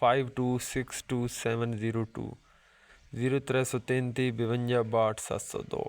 5262 0333 52 62۔